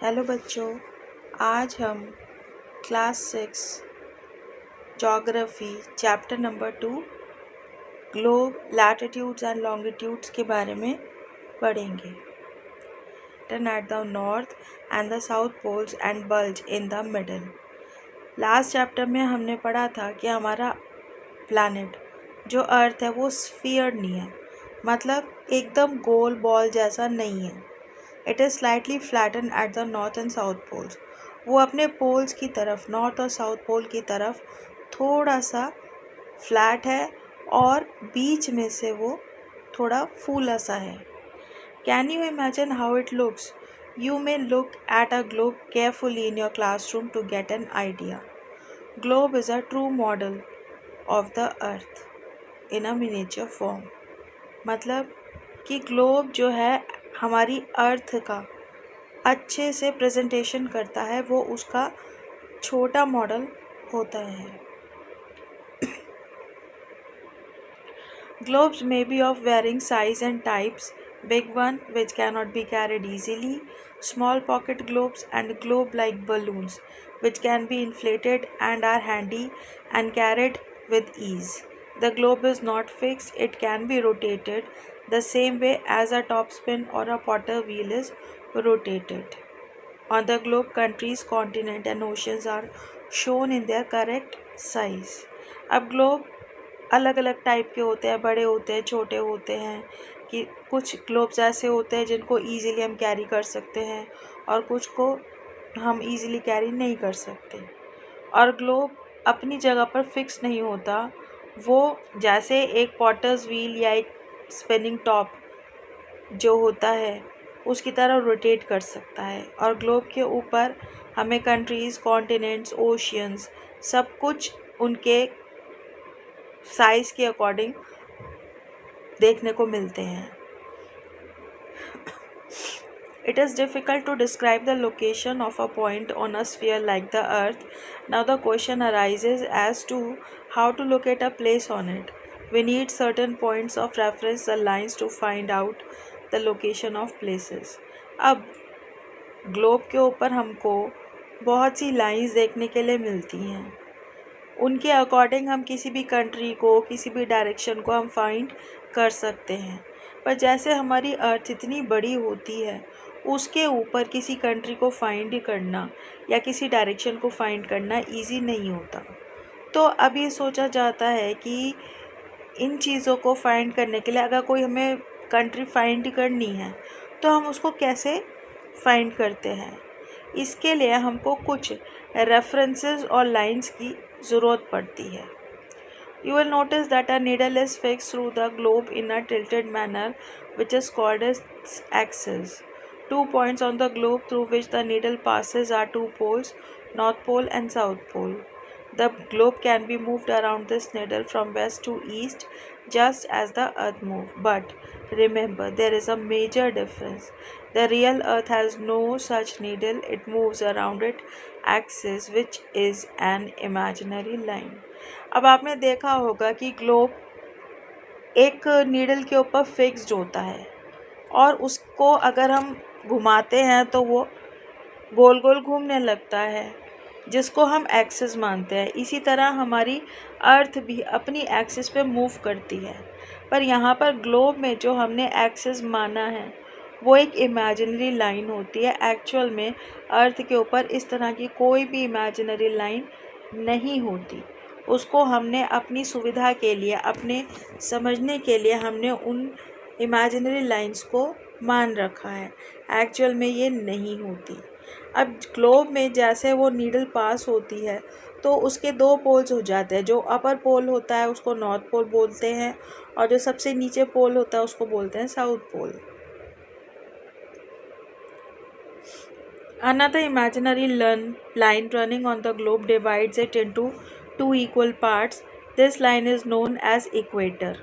Hello बच्चों, आज हम class 6 geography chapter number 2 globe latitudes and longitudes के बारे में पढ़ेंगे। Turn at the north and the south poles and bulge in the middle. Last chapter में हमने पढ़ा था कि हमारा प्लैनेट जो अर्थ है वो स्फीयर नहीं है, मतलब एकदम गोल बॉल जैसा नहीं है। It is slightly flatten at the north and south poles. वो अपने पोल्स की तरफ, नॉर्थ और साउथ पोल की तरफ थोड़ा सा फ्लैट है और बीच में से वो थोड़ा फूला सा है। Can you imagine how it looks? You may look at a globe carefully in your classroom to get an idea. Globe is a true model of the earth in a miniature form. मतलब कि globe जो है हमारी अर्थ का अच्छे से presentation करता है, वो उसका छोटा मॉडल होता है। Globes may be of varying size and types, big one which cannot be carried easily, small pocket globes and globe-like balloons which can be inflated and are handy and carried with ease. The globe is not fixed, it can be rotated the same way as a topspin or a potter wheel is rotated. On the globe, countries, continents and oceans are shown in their correct size. अब globe अलग अलग type के होते हैं, बड़े होते हैं, छोटे होते हैं। कि कुछ ग्लोब्स ऐसे होते हैं जिनको ईज़िली हम कैरी कर सकते हैं और कुछ को हम ईज़िली कैरी नहीं कर सकते। और ग्लोब अपनी जगह पर फिक्स नहीं होता, वो जैसे एक पॉटर्स व्हील या एक स्पिनिंग टॉप जो होता है उसकी तरह रोटेट कर सकता है। और ग्लोब के ऊपर हमें कंट्रीज़, कॉन्टिनेंट्स, ओशियंस सब कुछ उनके साइज़ के अकॉर्डिंग देखने को मिलते हैं। It is difficult to describe the location of a point on a sphere like the Earth. Now the question arises as to how to locate a place on it. We need certain points of reference, the lines, to find out the location of places. अब globe के ऊपर हमको बहुत सी lines देखने के लिए मिलती हैं। उनके अकॉर्डिंग हम किसी भी कंट्री को, किसी भी डायरेक्शन को हम फाइंड कर सकते हैं। पर जैसे हमारी अर्थ इतनी बड़ी होती है, उसके ऊपर किसी कंट्री को फाइंड करना या किसी डायरेक्शन को फाइंड करना इजी नहीं होता। तो अब ये सोचा जाता है कि इन चीज़ों को फाइंड करने के लिए अगर कोई हमें कंट्री फाइंड करनी है तो हम उसको कैसे फाइंड करते हैं। इसके लिए हमको कुछ रेफरेंसेस और लाइंस की ज़रूरत पड़ती है। You will notice that a needle is fixed through the globe in a tilted manner which is called as axis. 2 points on the globe through which the needle passes are 2 poles, North Pole and South Pole. The globe can be moved around this needle from west to east just as the earth moves. But remember, there is a major difference. The real earth has no such needle. It moves around its axis which is an imaginary line. अब आपने देखा होगा कि globe एक needle के ऊपर fixed होता है और उसको अगर हम घुमाते हैं तो वो गोल गोल घूमने लगता है, जिसको हम एक्सिस मानते हैं। इसी तरह हमारी अर्थ भी अपनी एक्सिस पे मूव करती है। पर यहाँ पर ग्लोब में जो हमने एक्सिस माना है वो एक इमेजिनरी लाइन होती है। एक्चुअल में अर्थ के ऊपर इस तरह की कोई भी इमेजिनरी लाइन नहीं होती। उसको हमने अपनी सुविधा के लिए, अपने समझने के लिए हमने उन इमेजिनरी लाइंस को मान रखा है। एक्चुअल में ये नहीं होती। अब ग्लोब में जैसे वो नीडल पास होती है तो उसके 2 पोल्स हो जाते हैं। जो अपर पोल होता है उसको नॉर्थ पोल बोलते हैं और जो सबसे नीचे पोल होता है उसको बोलते हैं south pole. Another imaginary line running on the globe divides it into 2 equal parts. This line is known as equator.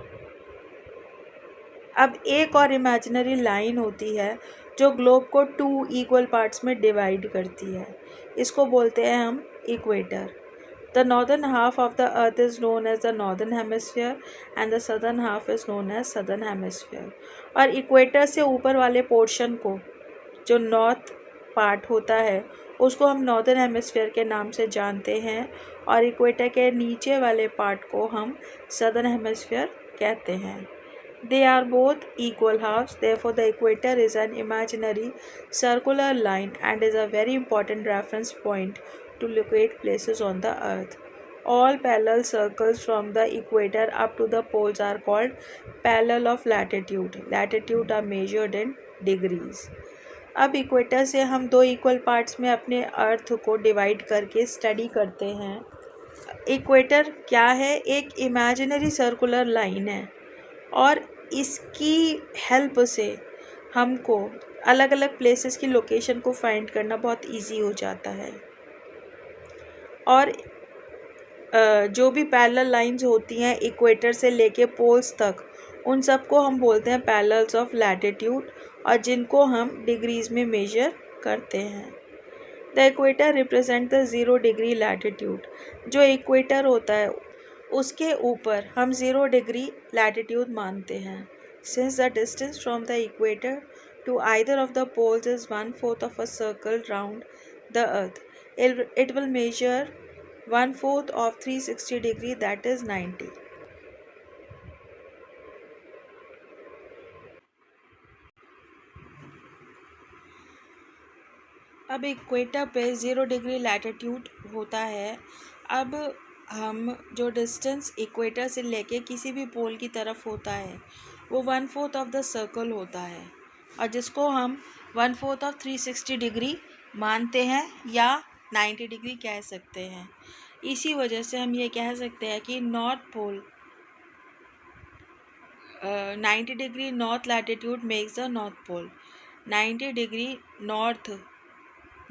अब एक और इमेजिनरी लाइन होती है जो ग्लोब को 2 इक्वल पार्ट्स में डिवाइड करती है। इसको बोलते हैं हम equator. The northern half of the earth is known as the northern hemisphere and the southern half is known as southern hemisphere. और इक्वेटर से ऊपर वाले पोर्शन को, जो नॉर्थ पार्ट होता है उसको हम नॉर्दर्न हेमिस्फीयर के नाम से जानते हैं और इक्वेटर के नीचे वाले पार्ट को हम सदर्न हेमिस्फीयर कहते हैं। They are both equal halves, therefore the equator is an imaginary circular line and is a very important reference point to locate places on the earth. All parallel circles from the equator up to the poles are called parallel of latitude. Latitude are measured in degrees. अब equator से हम दो equal parts में अपने अर्थ को divide करके study करते हैं। इक्वेटर क्या है? एक इमेजिनरी सर्कुलर लाइन है और इसकी हेल्प से हमको अलग अलग प्लेसेस की लोकेशन को फाइंड करना बहुत इजी हो जाता है। और जो भी पैरेलल लाइंस होती हैं इक्वेटर से लेके पोल्स तक, उन सबको हम बोलते हैं पैरेलल्स ऑफ लैटिट्यूड और जिनको हम डिग्रीज में मेजर करते हैं। The equator represent the 0 degree latitude. जो इक्वेटर होता है उसके ऊपर हम 0 डिग्री लैटिट्यूड मानते हैं। Since the distance from the equator to either of the poles is 1/4 of a circle round the earth, it will measure 1/4 of 360 degree, that is 90. अब equator पे 0 डिग्री लैटिट्यूड होता है। अब हम जो डिस्टेंस इक्वेटर से लेके किसी भी पोल की तरफ होता है वो 1/4 ऑफ द सर्कल होता है और जिसको हम 1/4 ऑफ 360 डिग्री मानते हैं या 90 डिग्री कह सकते हैं। इसी वजह से हम ये कह सकते हैं कि north pole 90 degree north latitude makes the north pole. 90 degree north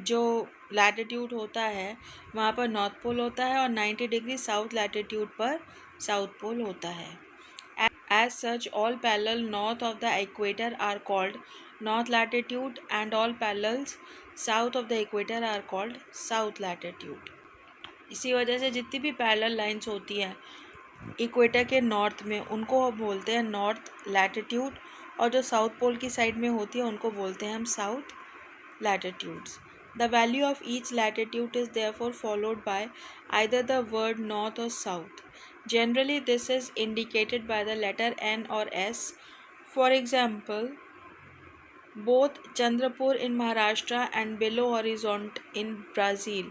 जो लैटिट्यूड होता है वहाँ पर नॉर्थ पोल होता है और 90 डिग्री साउथ लैटिट्यूड पर साउथ पोल होता है। As such all parallel north of the equator are called north latitude and all parallels south of the equator are called south latitude. इसी वजह से जितनी भी पैरेलल लाइंस होती हैं इक्वेटर के नॉर्थ में उनको हम बोलते हैं नॉर्थ लैटिट्यूड और जो साउथ पोल की साइड में होती है उनको बोलते हैं हम south latitudes. The value of each latitude is therefore followed by either the word north और south. Generally this is indicated by the letter N और S. For example, both Chandrapur in Maharashtra and Belo Horizonte in Brazil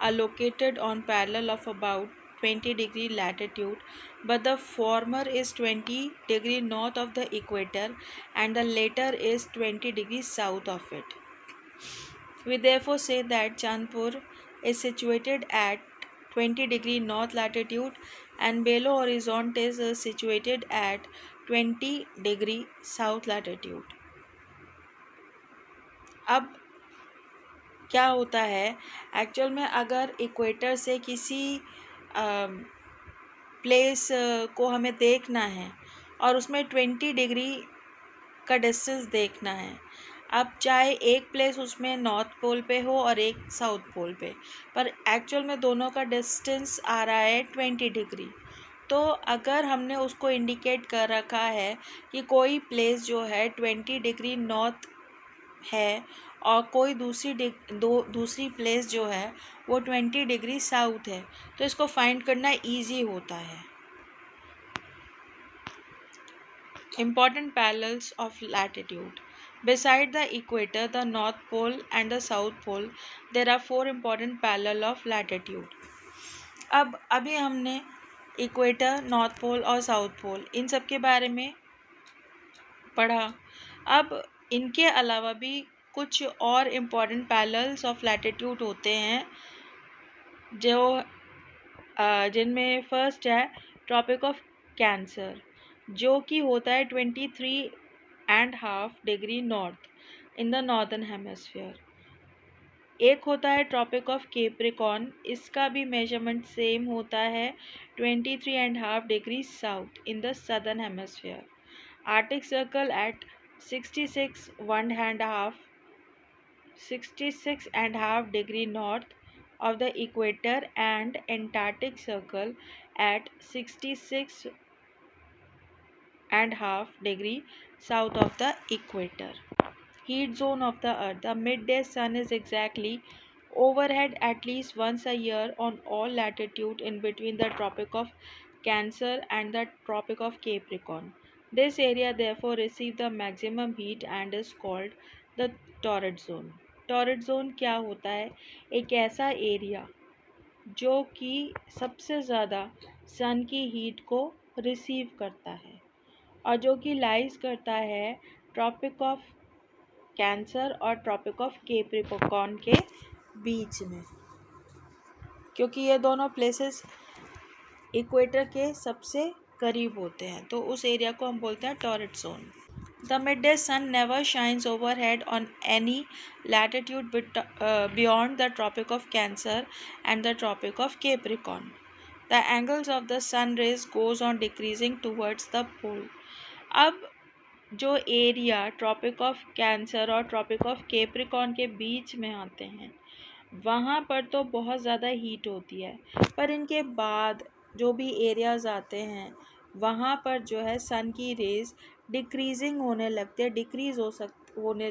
are located on parallel of about 20 degree latitude, but the former is 20 degree north of the equator and the latter is 20 degrees south of it. We therefore say that Chandpur is situated at 20 degree north latitude and Belo Horizonte is situated at 20 degree south latitude. अब क्या होता है actual में, अगर equator से किसी place को हमें देखना है और उसमें 20 डिग्री का डिस्टेंस देखना है, अब चाहे एक प्लेस उसमें नॉर्थ पोल पे हो और एक साउथ पोल पे, पर एक्चुअल में दोनों का डिस्टेंस आ रहा है 20 डिग्री। तो अगर हमने उसको इंडिकेट कर रखा है कि कोई प्लेस जो है 20 डिग्री नॉर्थ है और कोई दूसरी प्लेस जो है वो 20 डिग्री साउथ है, तो इसको फाइंड करना इजी होता है। Important parallels of latitude. Beside the equator, the North Pole and the South Pole, there are 4 important parallel of latitude. अब अभी हमने इक्वेटर, नॉर्थ पोल और साउथ पोल इन सब के बारे में पढ़ा। अब इनके अलावा भी कुछ और इम्पॉर्टेंट पैरेलल्स ऑफ लैटिट्यूड होते हैं जो जिनमें फर्स्ट है ट्रॉपिक ऑफ कैंसर, जो कि होता है 23.5 degree north in the northern hemisphere. एक होता है ट्रॉपिक ऑफ कैप्रिकॉर्न, इसका भी मेजरमेंट सेम होता है 23.5 degree south in the southern hemisphere. Arctic circle eight 66.5 degree north of the equator and Antarctic Circle at 66.5 degree south of the equator. heat zone of the earth. The midday sun is exactly overhead at least once a year on all latitude in between the Tropic of Cancer and the Tropic of Capricorn. This area therefore receives the maximum heat and is called the torrid zone. Torrid zone क्या होता है? एक ऐसा area जो कि सबसे ज़्यादा सन की हीट को रिसीव करता है और जो कि लाइज करता है ट्रॉपिक ऑफ कैंसर और ट्रॉपिक ऑफ कैप्रिकॉर्न के बीच में, क्योंकि ये दोनों प्लेसेस इक्वेटर के सबसे करीब होते हैं, तो उस एरिया को हम बोलते हैं torrid zone. The midday sun never shines overhead on any latitude beyond the Tropic of Cancer and the Tropic of Capricorn. The angles of the sun rays goes on decreasing towards the pole. अब जो area tropic of cancer और tropic of Capricorn के बीच में आते हैं वहाँ पर तो बहुत ज़्यादा हीट होती है, पर इनके बाद जो भी एरियाज़ आते हैं वहाँ पर जो है सन की रेज डिक्रीजिंग होने लगते हैं, होने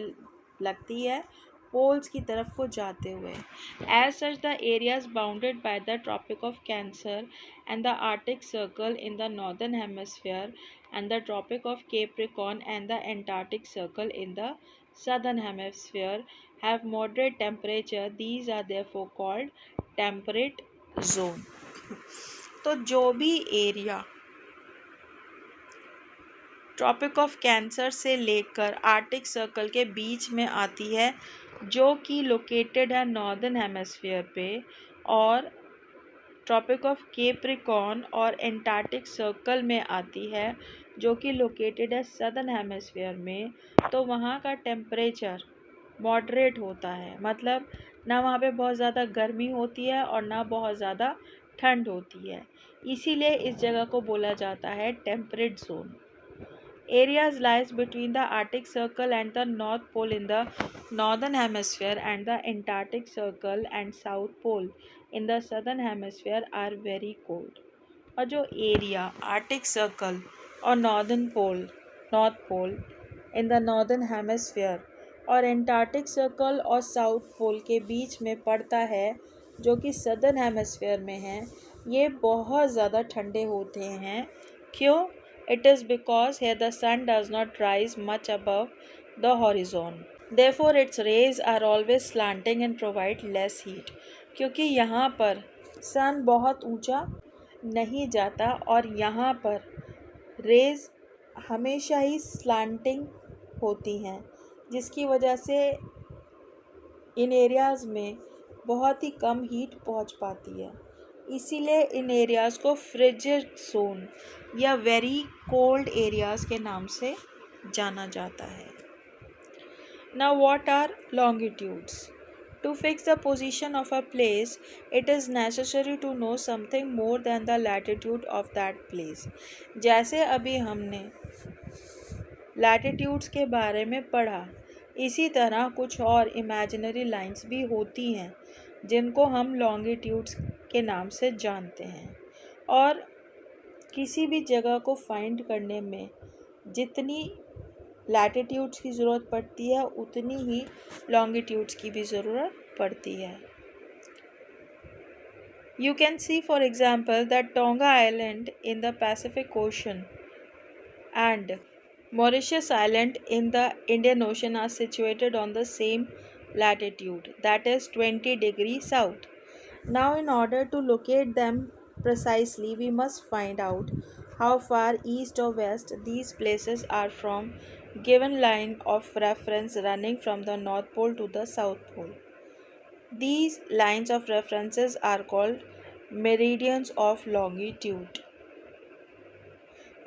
लगती है पोल्स की तरफ को जाते हुए. As such the areas bounded by the tropic of cancer and the arctic circle in the northern hemisphere and the Tropic of Capricorn and the Antarctic Circle in the southern hemisphere have moderate temperature. These are therefore called temperate zone. तो जो भी area tropic of cancer से लेकर Arctic circle के बीच में आती है जो कि लोकेटेड है नॉर्दर्न हेमिस्फीयर पे, और ट्रॉपिक ऑफ कैप्रिकॉर्न और एंटार्क्टिक सर्कल में आती है जो कि लोकेटेड है सदर्न हेमिस्फीयर में, तो वहाँ का टेम्परेचर मॉडरेट होता है. मतलब ना वहाँ पे बहुत ज़्यादा गर्मी होती है और ना बहुत ज़्यादा ठंड होती है, इसीलिए इस जगह को बोला जाता है temperate zone. Areas lies between the Arctic Circle and the North Pole in the Northern Hemisphere and the Antarctic Circle and South Pole in the Southern Hemisphere are very cold. और जो एरिया आर्टिक सर्कल और north pole in the northern hemisphere और antarctic circle और south pole के बीच में पड़ता है जो कि सदर्न हेमिस्फीयर में है, ये बहुत ज़्यादा ठंडे होते हैं. क्यों? It is because here the sun does not rise much above the horizon. Therefore, its rays are always slanting and provide less heat. क्योंकि यहाँ पर सन बहुत ऊंचा नहीं जाता और यहाँ पर रेज हमेशा ही स्लांटिंग होती हैं, जिसकी वजह से इन एरियाज़ में बहुत ही कम हीट पहुँच पाती है. इसीलिए इन एरियाज़ को फ्रिजिड जोन या वेरी कोल्ड एरियाज़ के नाम से जाना जाता है. Now what are longitudes? To fix the position of a place it is necessary to know something more than the latitude of that place. जैसे अभी हमने लैटिट्यूड्स के बारे में पढ़ा, इसी तरह कुछ और इमेजिनरी लाइंस भी होती हैं जिनको हम लॉन्गिट्यूड्स के नाम से जानते हैं. और किसी भी जगह को फाइंड करने में जितनी लैटिट्यूड्स की ज़रूरत पड़ती है उतनी ही लॉन्गिट्यूड्स की भी ज़रूरत पड़ती है. You can see for example that tonga island in the Pacific ocean and Mauritius Island in the Indian Ocean are situated on the same latitude, that is 20 degrees south. Now, in order to locate them precisely, we must find out how far east or west these places are from given line of reference running from the North Pole to the South Pole. These lines of references are called meridians of longitude,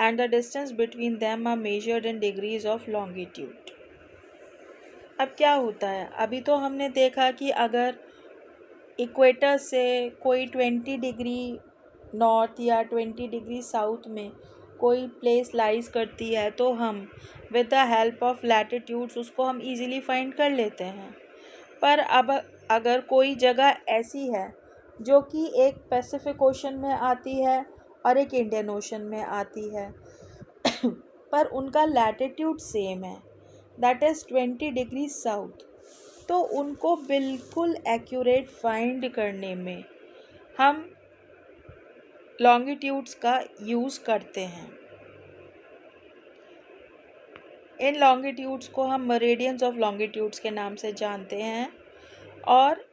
and the distance between them are measured in degrees of longitude. अब क्या होता है? अभी तो हमने देखा कि अगर इक्वेटर से कोई 20 डिग्री नॉर्थ या 20 डिग्री साउथ में कोई प्लेस लाइज करती है तो हम with the help of latitudes उसको हम इजीली फाइंड कर लेते हैं. पर अब अगर कोई जगह ऐसी है जो कि एक पैसिफिक ओशन में आती है और एक इंडियन ओशन में आती है पर उनका लैटिट्यूड सेम है, दैट इज़ 20 डिग्री साउथ। तो उनको बिल्कुल एक्यूरेट फाइंड करने में हम लॉन्गिट्यूड्स का यूज़ करते हैं। इन लॉन्गिट्यूड्स को हम मेरिडियंस ऑफ लॉन्गिट्यूड्स के नाम से जानते हैं और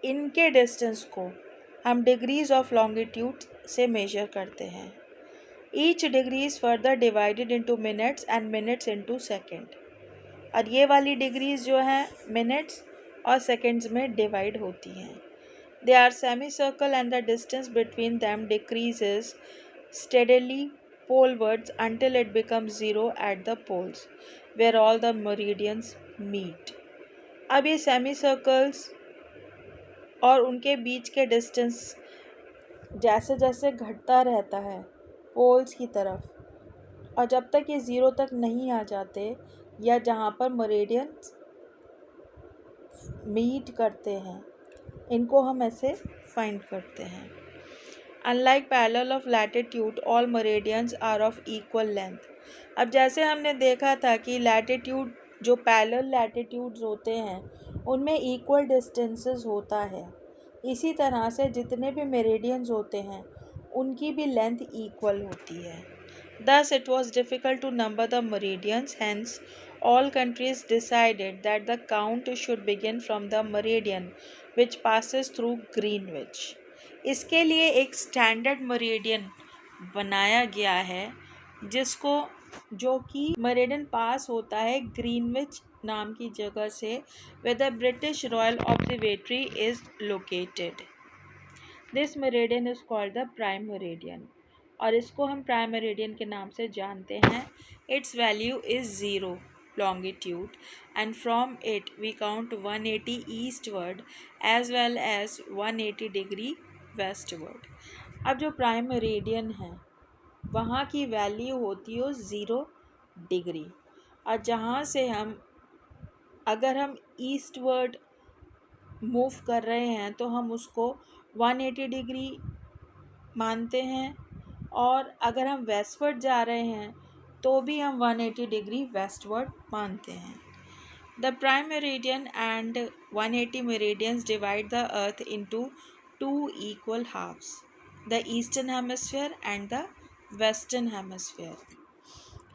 इनके डिस्टेंस को हम डिग्रीज ऑफ लॉन्गिट्यूड से मेजर करते हैं। Each degree is further divided into minutes and minutes into second. और ये वाली डिग्रीज जो हैं मिनट्स और सेकेंड्स में डिवाइड होती हैं। They are semi circle and the distance between them decreases steadily polewards until it becomes 0 at the poles where all the meridians meet। अब ये सेमी सर्कल्स और उनके बीच के डिस्टेंस जैसे जैसे घटता रहता है पोल्स की तरफ, और जब तक ये 0 तक नहीं आ जाते या जहाँ पर मेरिडियंस मीट करते हैं, इनको हम ऐसे फाइंड करते हैं। Unlike parallel of latitude, all meridians are of equal length। अब जैसे हमने देखा था कि लैटिट्यूड जो पैरेलल लैटिट्यूड्स होते हैं उनमें इक्वल डिस्टेंसेस होता है, इसी तरह से जितने भी मेरिडियंस होते हैं उनकी भी लेंथ इक्वल होती है। Thus it was difficult to number the meridians, hence all countries decided that the count should begin from the meridian which passes through Greenwich। इसके लिए एक स्टैंडर्ड मेरिडियन बनाया गया है जिसको जो कि मेरिडियन पास होता है ग्रीनविच नाम की जगह से, where the British Royal Observatory is located। This meridian is called the prime meridian और इसको हम प्राइम मेरिडियन के नाम से जानते हैं। Its value is 0 longitude and from it we count 180 eastward as well as 180 degree westward। अब जो प्राइम मेरिडियन है वहाँ की वैल्यू होती है 0 डिग्री, और जहाँ से हम अगर हम ईस्टवर्ड मूव कर रहे हैं तो हम उसको 180 डिग्री मानते हैं, और अगर हम वेस्टवर्ड जा रहे हैं तो भी हम 180 डिग्री वेस्टवर्ड मानते हैं। The prime meridian and 180 meridians divide the earth into two equal halves, the eastern hemisphere and the western hemisphere।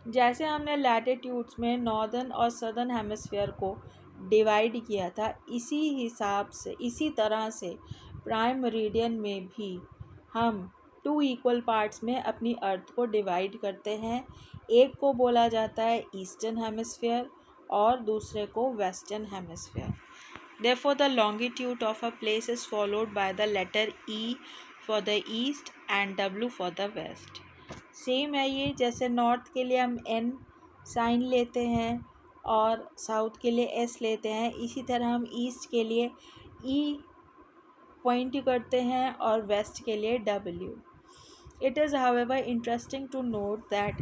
जैसे हमने लैटिट्यूड्स में नॉर्दर्न और सदर्न हेमिस्फीयर को डिवाइड किया था, इसी हिसाब से इसी तरह से प्राइम मेरिडियन में भी हम 2 इक्वल पार्ट्स में अपनी अर्थ को डिवाइड करते हैं। एक को बोला जाता है ईस्टर्न हेमिस्फीयर और दूसरे को western hemisphere. Therefore the longitude of a place is followed by the letter E for the east and W for the west। Same है ये, जैसे नॉर्थ के लिए हम N साइन लेते हैं और साउथ के लिए S लेते हैं, इसी तरह हम ईस्ट के लिए E पॉइंट करते हैं और वेस्ट के लिए W। It is however interesting to note that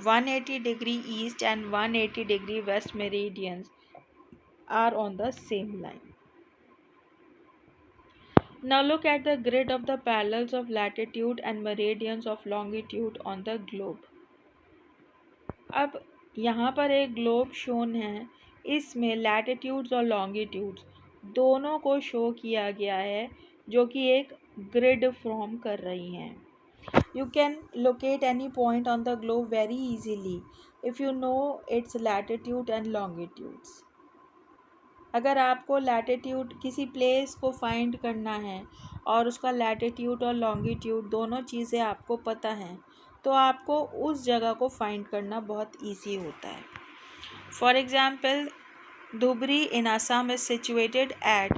180 degree east and 180 degree west meridians are on the same line। Now look at the grid of the parallels of latitude and meridians of longitude on the globe। अब यहाँ पर एक globe shown है, इसमें latitudes और longitudes दोनों को show किया गया है जो कि एक ग्रिड फॉर्म कर रही हैं। You can locate any point on the globe very easily if you know its latitude and longitudes। अगर आपको लैटिट्यूड किसी प्लेस को फाइंड करना है और उसका लैटिट्यूड और लॉन्गिट्यूड दोनों चीज़ें आपको पता हैं तो आपको उस जगह को फाइंड करना बहुत ईजी होता है। For example, Dhubri in Assam is situated at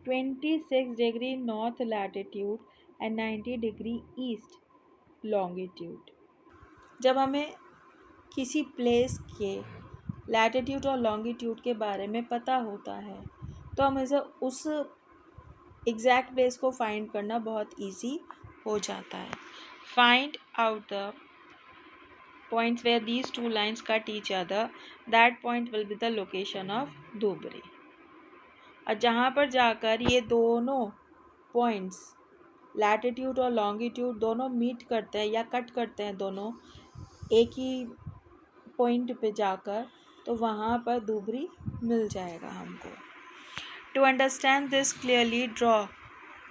26 degree north latitude and 90 degree east longitude. जब हमें किसी प्लेस के लैटिट्यूड और लॉन्गिट्यूड के बारे में पता होता है तो हम इसे उस एग्जैक्ट प्लेस को फाइंड करना बहुत इजी हो जाता है। Find out the points where these two lines cut each other, that point will be the location of Dhubri. और जहाँ पर जाकर ये दोनों पॉइंट्स लैटिट्यूड और लॉन्गिट्यूड दोनों मीट करते हैं या कट करते हैं दोनों एक ही पॉइंट पे जाकर, तो वहाँ पर दूबरी मिल जाएगा हमको। To understand this clearly draw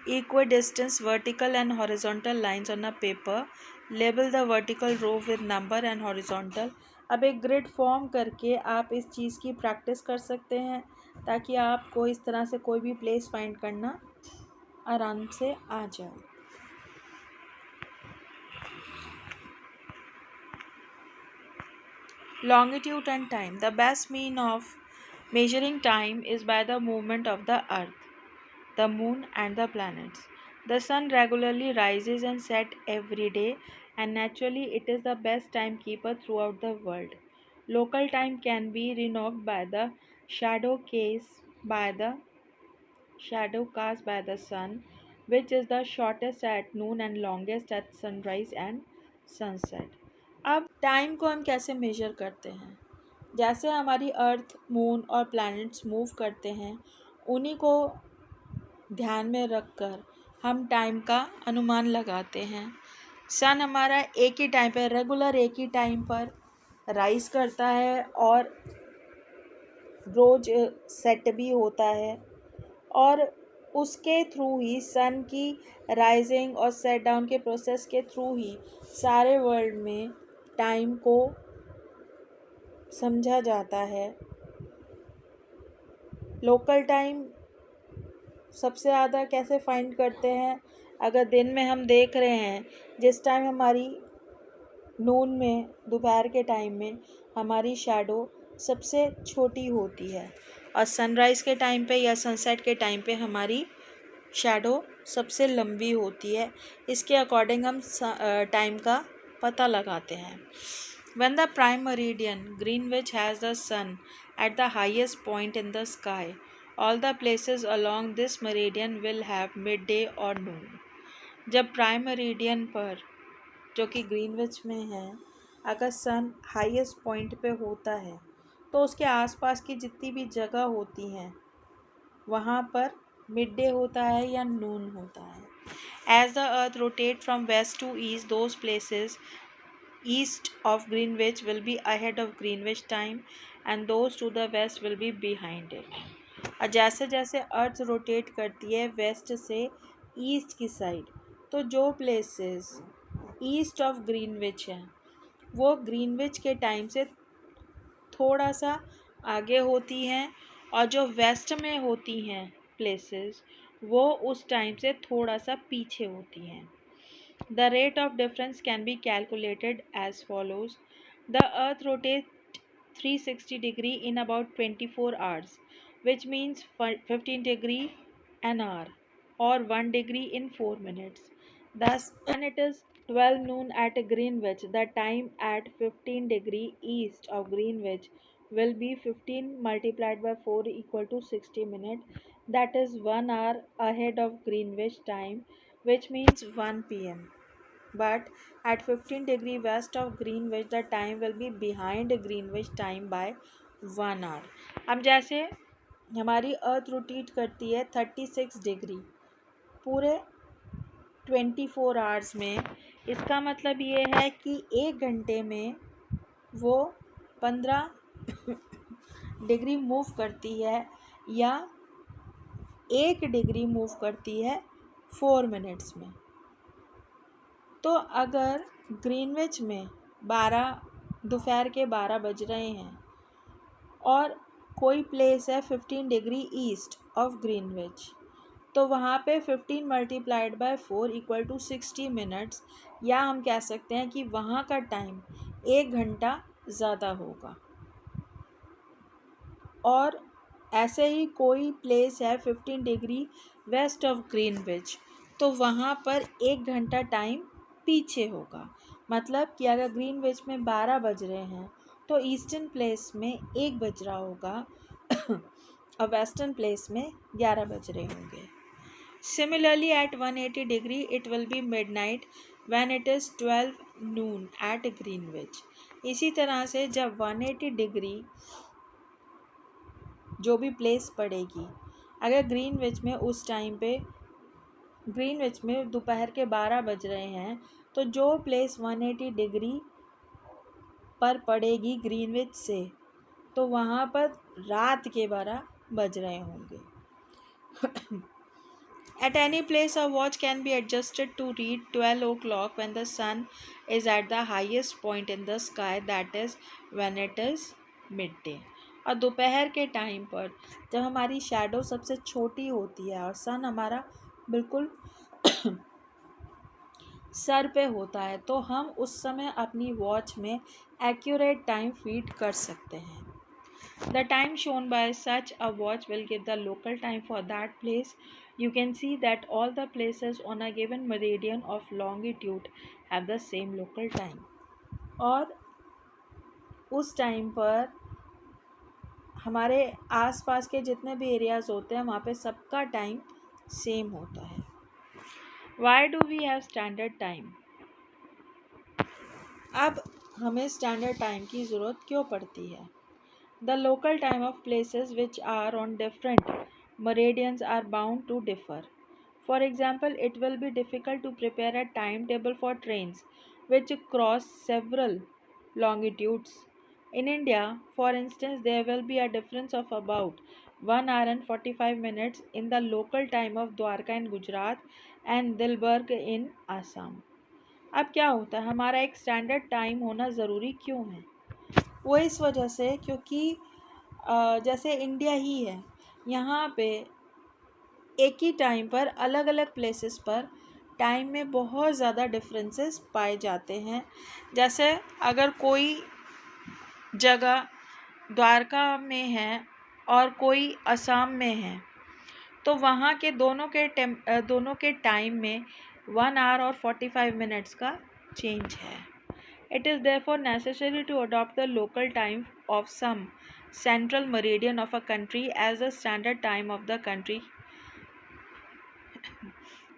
equidistant vertical and horizontal lines on a paper. Label the vertical row with number and horizontal. अब एक ग्रिड फॉर्म करके आप इस चीज़ की प्रैक्टिस कर सकते हैं ताकि आपको इस तरह से कोई भी प्लेस फाइंड करना आराम से आ जाए। Longitude and time. The best mean of measuring time is by the movement of the earth, the moon and the planets. The sun regularly rises and sets every day, and naturally it is the best timekeeper throughout the world. Local time can be renowned by the shadow cast by the sun, which is the shortest at noon and longest at sunrise and sunset. अब time को हम कैसे major करते हैं? जैसे हमारी अर्थ, moon और planets move करते हैं, उन्हीं को ध्यान में रखकर हम टाइम का अनुमान लगाते हैं। सन हमारा एक ही टाइम पर रेगुलर एक ही टाइम पर राइज करता है और रोज सेट भी होता है, और उसके थ्रू ही सन की राइजिंग और सेट डाउन के प्रोसेस के थ्रू ही सारे वर्ल्ड में टाइम को समझा जाता है। लोकल टाइम सबसे ज़्यादा कैसे फाइंड करते हैं? अगर दिन में हम देख रहे हैं, जिस टाइम हमारी नून में दोपहर के टाइम में हमारी शैडो सबसे छोटी होती है और सनराइज़ के टाइम पे या सनसेट के टाइम पे हमारी शैडो सबसे लंबी होती है। इसके अकॉर्डिंग हम टाइम का पता लगाते हैं। When the prime meridian Greenwich has the sun at the highest point in the sky, all the places along this meridian will have midday or noon. जब प्राइम मेरिडियन पर, जो कि ग्रीनविच में है, अगर सन हाईएस्ट पॉइंट पे होता है तो उसके आसपास की जितनी भी जगह होती हैं वहाँ पर मिड डे होता है या नून होता है। As the earth rotate from west to east, those places east of Greenwich will be ahead of Greenwich time and those to the west will be behind it. और जैसे जैसे earth rotate करती है waste से east की side, तो जो places east of Greenwich हैं वो ग्रीनविच के टाइम से थोड़ा सा आगे होती हैं, और जो वेस्ट में होती हैं प्लेसेस वो उस टाइम से थोड़ा सा पीछे होती हैं। The rate of difference can be calculated as follows. The earth rotates 360 degree in about 24 hours, which means 15 degree an hour or 1 degree in 4 minutes. Thus, when it is 12 noon at Greenwich, the time at 15 degree east of Greenwich will be 15 multiplied by 4 equal to 60 minutes. That is 1 hour ahead of Greenwich time, which means 1 p.m. But at 15 degree west of Greenwich, the time will be behind Greenwich time by 1 hour. अब जैसे हमारी earth rotate करती है 36 degree पूरे 24 hours में, इसका मतलब ये है कि 1 घंटे में वो 15 डिग्री मूव करती है या 1 डिग्री मूव करती है 4 मिनट्स में। तो अगर ग्रीनविच में दोपहर के 12 बज रहे हैं और कोई प्लेस है 15 डिग्री ईस्ट ऑफ ग्रीनविच, तो वहाँ पे 15 multiplied by 4 equal to 60 minutes, या हम कह सकते हैं कि वहाँ का टाइम 1 घंटा ज़्यादा होगा। और ऐसे ही कोई प्लेस है 15 डिग्री वेस्ट ऑफ ग्रीनविच, तो वहाँ पर 1 घंटा टाइम पीछे होगा। मतलब कि अगर ग्रीनविच में 12 बज रहे हैं तो ईस्टर्न प्लेस में 1 बज रहा होगा और वेस्टर्न प्लेस में 11 बज रहे होंगे। Similarly at 180 degree it will be midnight when it is 12 noon at Greenwich. इसी तरह से जब 180 डिग्री जो भी प्लेस पड़ेगी, अगर ग्रीनविच में उस टाइम पे ग्रीनविच में दोपहर के 12 बज रहे हैं, तो जो प्लेस 180 डिग्री पर पड़ेगी ग्रीनविच से, तो वहाँ पर रात के 12 बज रहे होंगे। At any place, a watch can be adjusted to read 12 o'clock when the sun is at the highest point in the sky, that is when it is midday. और दोपहर के टाइम पर जब हमारी शैडो सबसे छोटी होती है और सन हमारा बिल्कुल सर पे होता है, तो हम उस समय अपनी वॉच में एक्यूरेट टाइम फीड कर सकते हैं। The time shown by such a watch will give the local time for that place. You can see that all the places on a given meridian of longitude have the same local time. और उस time पर हमारे आसपास के जितने भी areas होते हैं वहाँ पे सबका टाइम सेम होता है। Why do we have standard time? अब हमें स्टैंडर्ड टाइम की ज़रूरत क्यों पड़ती है? The local time of places which are on different meridians are bound to differ. For example, it will be difficult to prepare a timetable for trains which cross several longitudes. In India, for instance, there will be a difference of about 1 hour and 45 minutes in the local time of Dwarka in Gujarat and Dilbarg in Assam. अब क्या होता है, हमारा एक standard time होना ज़रूरी क्यों है? वो इस वजह से क्योंकि जैसे इंडिया ही है, यहाँ पे एक ही टाइम पर अलग अलग प्लेसेस पर टाइम में बहुत ज़्यादा डिफरेंसेस पाए जाते हैं। जैसे अगर कोई जगह द्वारका में है और कोई असम में है, तो वहाँ के दोनों के टाइम में 1 आवर और 45 मिनट्स का चेंज है। It is therefore necessary to adopt the local time of some central meridian of a country as the standard time of the country.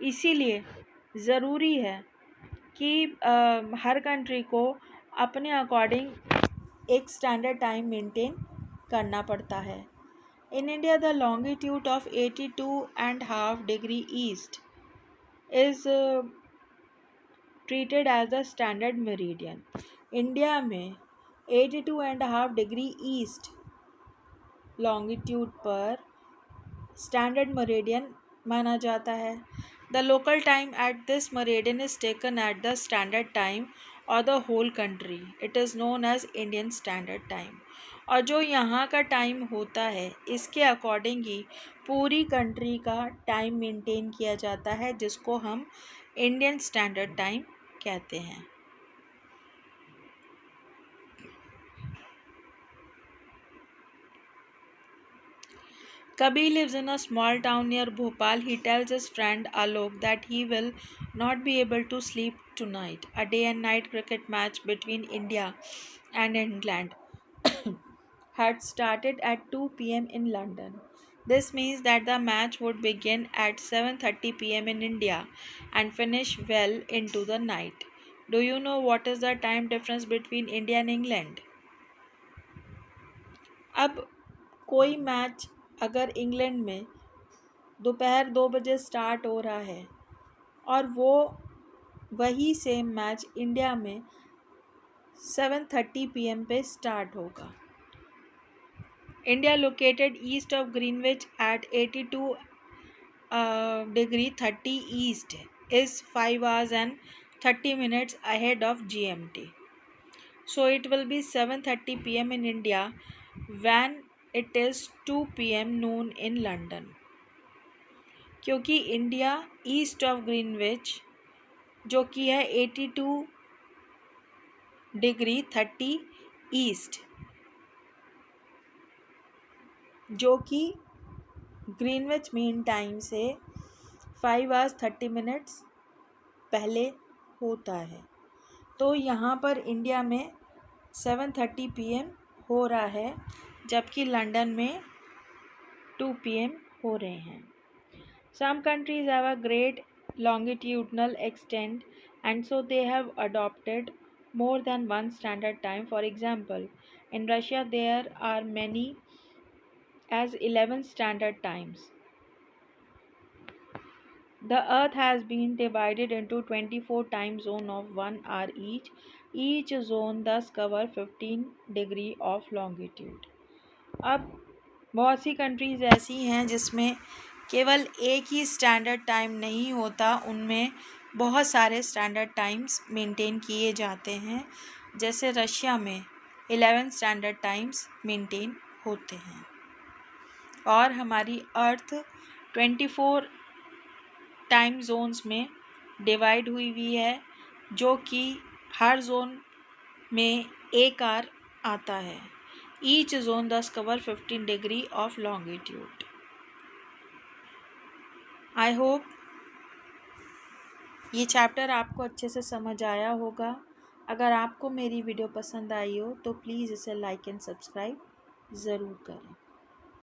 इसीलिए ज़रूरी है कि हर कंट्री को अपने अकॉर्डिंग एक स्टैंडर्ड टाइम मेंटेन करना पड़ता है। In India, the longitude of 82.5 degree east is treated as the standard meridian. India में 82.5 डिग्री ईस्ट लॉन्गिट्यूड पर स्टैंडर्ड मेरिडियन माना जाता है। The local time at this meridian is taken at the standard time और the whole country. It is known as Indian standard time. और जो यहाँ का टाइम होता है इसके अकॉर्डिंग ही पूरी कंट्री का टाइम मेंटेन किया जाता है, जिसको हम इंडियन स्टैंडर्ड टाइम कहते हैं। Kabir lives in a small town near Bhopal. He tells his friend Alok that he will not be able to sleep tonight. A day and night cricket match between India and England had started at 2 p.m. in London. This means that the match would begin at 7:30 p.m. in India and finish well into the night. Do you know what is the time difference between India and England? अब कोई match अगर England में दोपहर 2 बजे start हो रहा है और वही सेम मैच इंडिया में 7:30 p.m. पे स्टार्ट होगा। India located east of Greenwich at 82 degree 30 east is 5 hours and 30 minutes ahead of GMT. So it will be 7:30 p.m. in India when it is 2 p.m. noon in London. क्योंकि India east of Greenwich जो कि है 82 degree 30 east, जो कि Greenwich mean time से 5 hours 30 minutes पहले होता है, तो यहाँ पर इंडिया में 7:30 p.m. हो रहा है, जबकि लंदन में 2 p.m. हो रहे हैं। Some countries have a great longitudinal extent and so they have adopted more than one standard time. For example, in Russia there are many as 11 standard times. The earth has been divided into 24 time zones of 1 hour each. Each zone thus covers 15 degree of longitude. अब बहुत सी countries ऐसी हैं जिसमें केवल एक ही standard time नहीं होता, उनमें बहुत सारे स्टैंडर्ड टाइम्स मेंटेन किए जाते हैं। जैसे रशिया में 11 स्टैंडर्ड टाइम्स मेंटेन होते हैं। और हमारी अर्थ 24 टाइम जोन्स में डिवाइड हुई है, जो कि हर जोन में एक आवर आता है। Each zone thus cover 15 degree of longitude. I hope ये चैप्टर आपको अच्छे से समझ आया होगा। अगर आपको मेरी वीडियो पसंद आई हो तो प्लीज़ इसे लाइक एंड सब्सक्राइब ज़रूर करें।